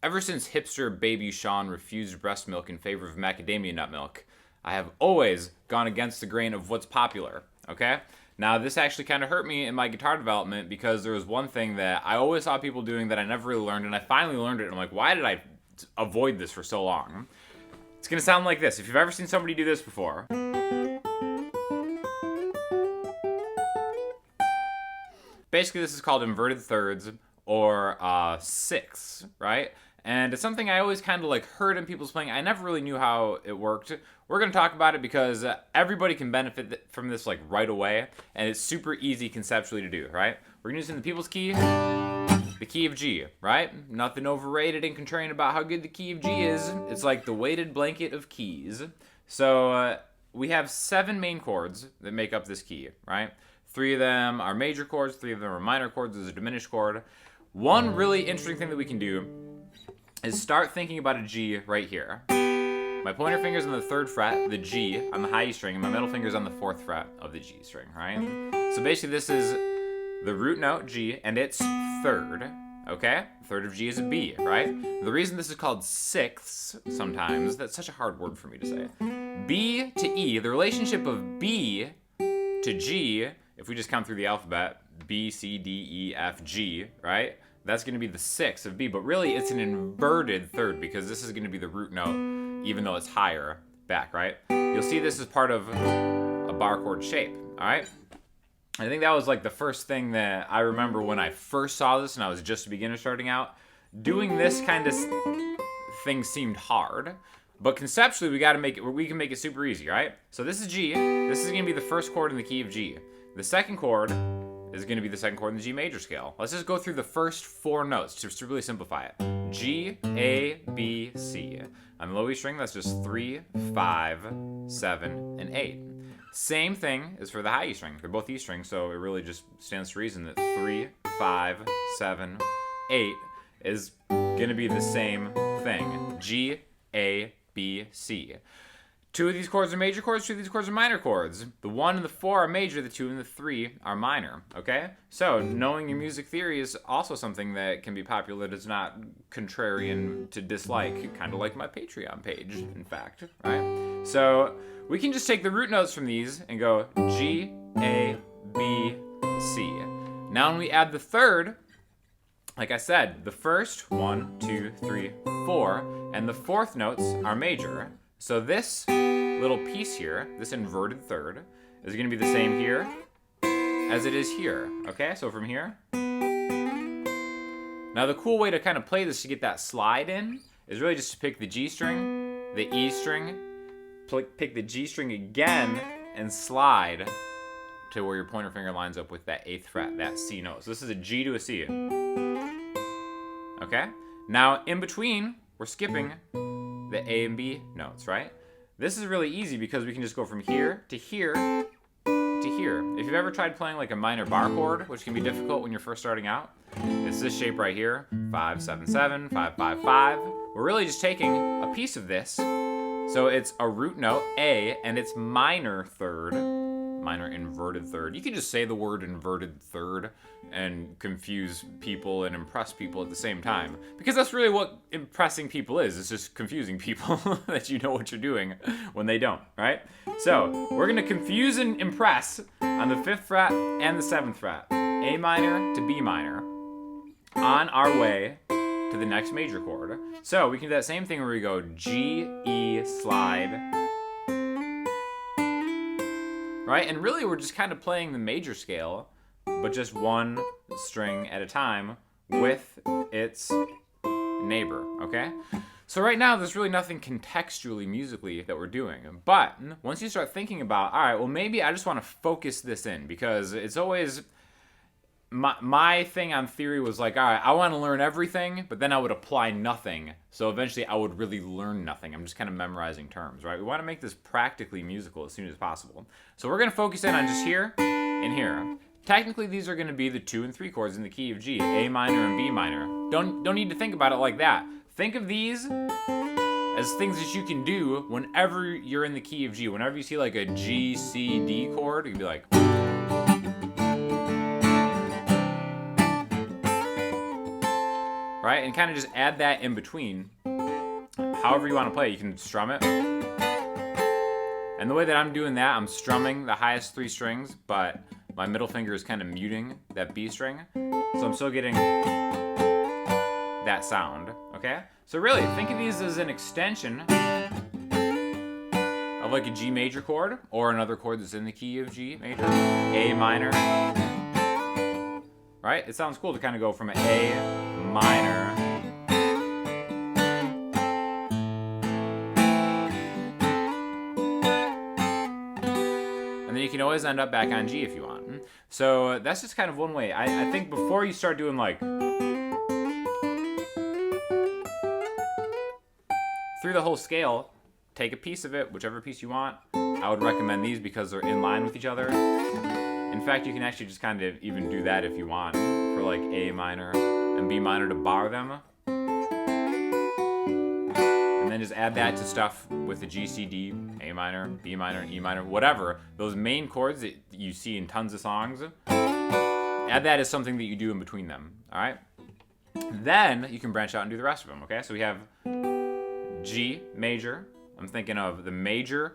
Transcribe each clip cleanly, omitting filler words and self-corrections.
Ever since hipster baby Sean refused breast milk in favor of macadamia nut milk, I have always gone against the grain of what's popular, okay? Now, this actually kind of hurt me in my guitar development because there was one thing that I always saw people doing that I never really learned, and I finally learned it, and I'm like, why did I avoid this for so long? It's gonna sound like this. If you've ever seen somebody do this before. Basically, this is called inverted thirds or sixths, right? And it's something I always kind of like heard in people's playing. I never really knew how it worked. We're going to talk about it because everybody can benefit from this like right away, and it's super easy conceptually to do, right? We're going to use in the people's key, the key of G, right? Nothing overrated and contrarian about how good the key of G is. It's like the weighted blanket of keys. So we have 7 main chords that make up this key, right? 3 of them are major chords, 3 of them are minor chords. There's a diminished chord. One really interesting thing that we can do is start thinking about a G right here. My pointer finger's on the 3rd fret, the G, on the high E string, and my middle finger's on the 4th fret of the G string, right? So basically this is the root note, G, and it's 3rd, okay? 3rd of G is a B, right? The reason this is called sixths sometimes, that's such a hard word for me to say. B to E, the relationship of B to G, if we just count through the alphabet, B, C, D, E, F, G, right? That's going to be the 6th of B, but really it's an inverted third because this is going to be the root note, even though it's higher back, right? You'll see this is part of a bar chord shape, all right? I think that was like the first thing that I remember when I first saw this and I was just a beginner starting out. Doing this kind of thing seemed hard, but conceptually we can make it super easy, right? So this is G. This is going to be the first chord in the key of G. The second chord is going to be the second chord in the G major scale. Let's just go through the first 4 notes just to really simplify it. G, A, B, C. On the low E string, that's just 3, 5, 7, and 8. Same thing is for the high E string. They're both E strings, so it really just stands to reason that 3, 5, 7, 8 is going to be the same thing. G, A, B, C. 2 of these chords are major chords, 2 of these chords are minor chords. The 1 and the 4 are major, the 2 and the 3 are minor, okay? So, knowing your music theory is also something that can be popular that's not contrarian to dislike, kind of like my Patreon page, in fact, right? So, we can just take the root notes from these and go G, A, B, C. Now when we add the third, like I said, the first 1, 2, 3, 4, and the 4th notes are major. So this little piece here, this inverted third, is going to be the same here as it is here. Okay, so from here. Now the cool way to kind of play this to get that slide in is really just to pick the G string, the E string, pick the G string again, and slide to where your pointer finger lines up with that 8th fret, that C note. So this is a G to a C. Okay? Now in between, we're skipping the A and B notes, right? This is really easy because we can just go from here to here to here. If you've ever tried playing like a minor bar chord, which can be difficult when you're first starting out, it's this shape right here, 5, 7, 7, 5, 5, 5. We're really just taking a piece of this. So it's a root note, A, and it's minor third, minor inverted third. You can just say the word inverted third and confuse people and impress people at the same time. Because that's really what impressing people is. It's just confusing people that you know what you're doing when they don't, right? So we're going to confuse and impress on the 5th fret and the 7th fret. A minor to B minor on our way to the next major chord. So we can do that same thing where we go G, E, slide. Right? And really we're just kind of playing the major scale, but just one string at a time with its neighbor, okay? So right now there's really nothing contextually musically that we're doing. But once you start thinking about, all right, well maybe I just want to focus this in, because it's always my thing on theory was like, all right, I want to learn everything, but then I would apply nothing. So eventually I would really learn nothing. I'm just kind of memorizing terms, right? We want to make this practically musical as soon as possible. So we're going to focus in on just here and here. Technically, these are going to be the 2 and 3 chords in the key of G, A minor and B minor. Don't need to think about it like that. Think of these as things that you can do whenever you're in the key of G. Whenever you see like a G, C, D chord, you can be like... right? And kind of just add that in between. However you want to play, you can strum it. And the way that I'm doing that, I'm strumming the highest 3 strings, but my middle finger is kind of muting that B string. So I'm still getting that sound, okay? So really, think of these as an extension of like a G major chord, or another chord that's in the key of G major, A minor, right? It sounds cool to kind of go from an A minor and then you can always end up back on G if you want. So that's just kind of one way. I think before you start doing like through the whole scale, take a piece of it, whichever piece you want. I would recommend these because they're in line with each other. In fact, you can actually just kind of even do that if you want, for like A minor and B minor to bar them. And then just add that to stuff with the G, C, D, A minor, B minor, E minor, whatever. Those main chords that you see in tons of songs, add that as something that you do in between them, all right? Then you can branch out and do the rest of them, okay? So we have G major. I'm thinking of the major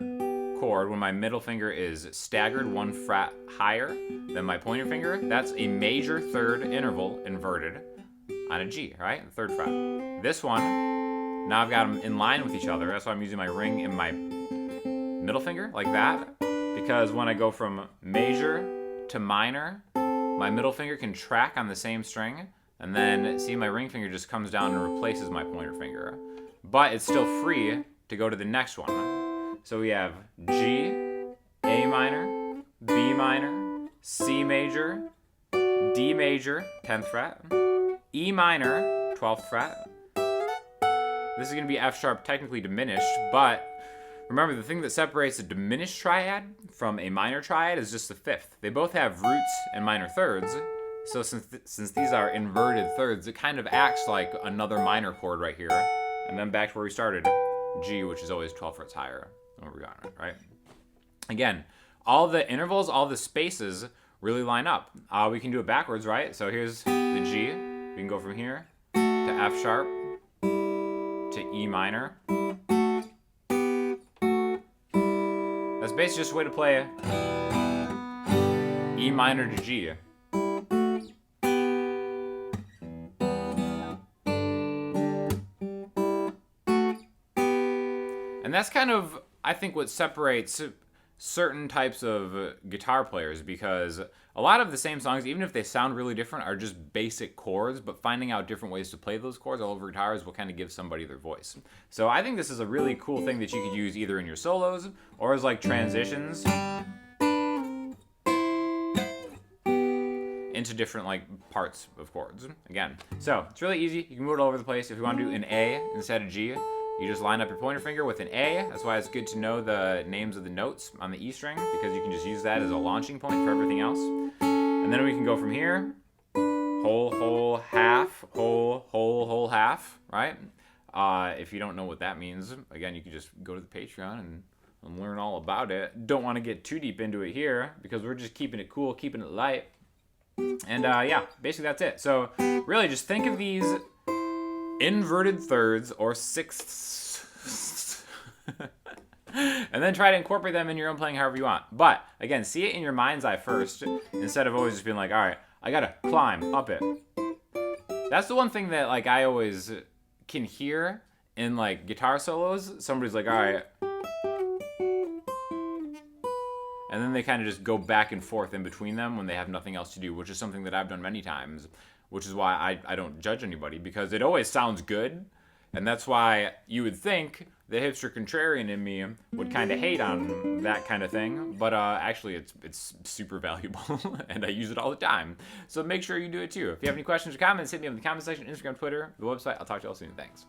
chord when my middle finger is staggered 1 fret higher than my pointer finger. That's a major third interval inverted on a G, right? 3rd fret. This one, now I've got them in line with each other. That's why I'm using my ring and my middle finger like that. Because when I go from major to minor, my middle finger can track on the same string. And then, see, my ring finger just comes down and replaces my pointer finger. But it's still free to go to the next one. So we have G, A minor, B minor, C major, D major, 10th fret, E minor, 12th fret. This is going to be F sharp technically diminished, but remember the thing that separates a diminished triad from a minor triad is just the 5th. They both have roots and minor thirds. So since these are inverted thirds, it kind of acts like another minor chord right here. And then back to where we started, G, which is always 12 frets higher than where we got it, right? Again, all the intervals, all the spaces really line up. We can do it backwards, right? So here's the G. We can go from here to F sharp to E minor. That's basically just a way to play E minor to G. And that's kind of, I think, what separates certain types of guitar players, because a lot of the same songs, even if they sound really different, are just basic chords, but finding out different ways to play those chords all over guitar is what kind of gives somebody their voice. So I think this is a really cool thing that you could use either in your solos or as like transitions into different like parts of chords. Again, so it's really easy. You can move it all over the place. If you want to do an A instead of G, you just line up your pointer finger with an A. That's why it's good to know the names of the notes on the E string, because you can just use that as a launching point for everything else. And then we can go from here, whole, whole, half, whole, whole, whole, half, right? If you don't know what that means, again, you can just go to the Patreon and learn all about it. Don't want to get too deep into it here, because we're just keeping it cool, keeping it light. And yeah, basically that's it. So really just think of these inverted thirds or sixths and then try to incorporate them in your own playing however you want. But again, see it in your mind's eye first, instead of always just being like, all right, I gotta climb up it. That's the one thing that like I always can hear in like guitar solos. Somebody's like, all right, and then they kind of just go back and forth in between them when they have nothing else to do, which is something that I've done many times, which is why I don't judge anybody, because it always sounds good. And that's why you would think the hipster contrarian in me would kind of hate on that kind of thing. But actually, it's super valuable, and I use it all the time. So make sure you do it too. If you have any questions or comments, hit me up in the comment section, Instagram, Twitter, the website. I'll talk to you all soon. Thanks.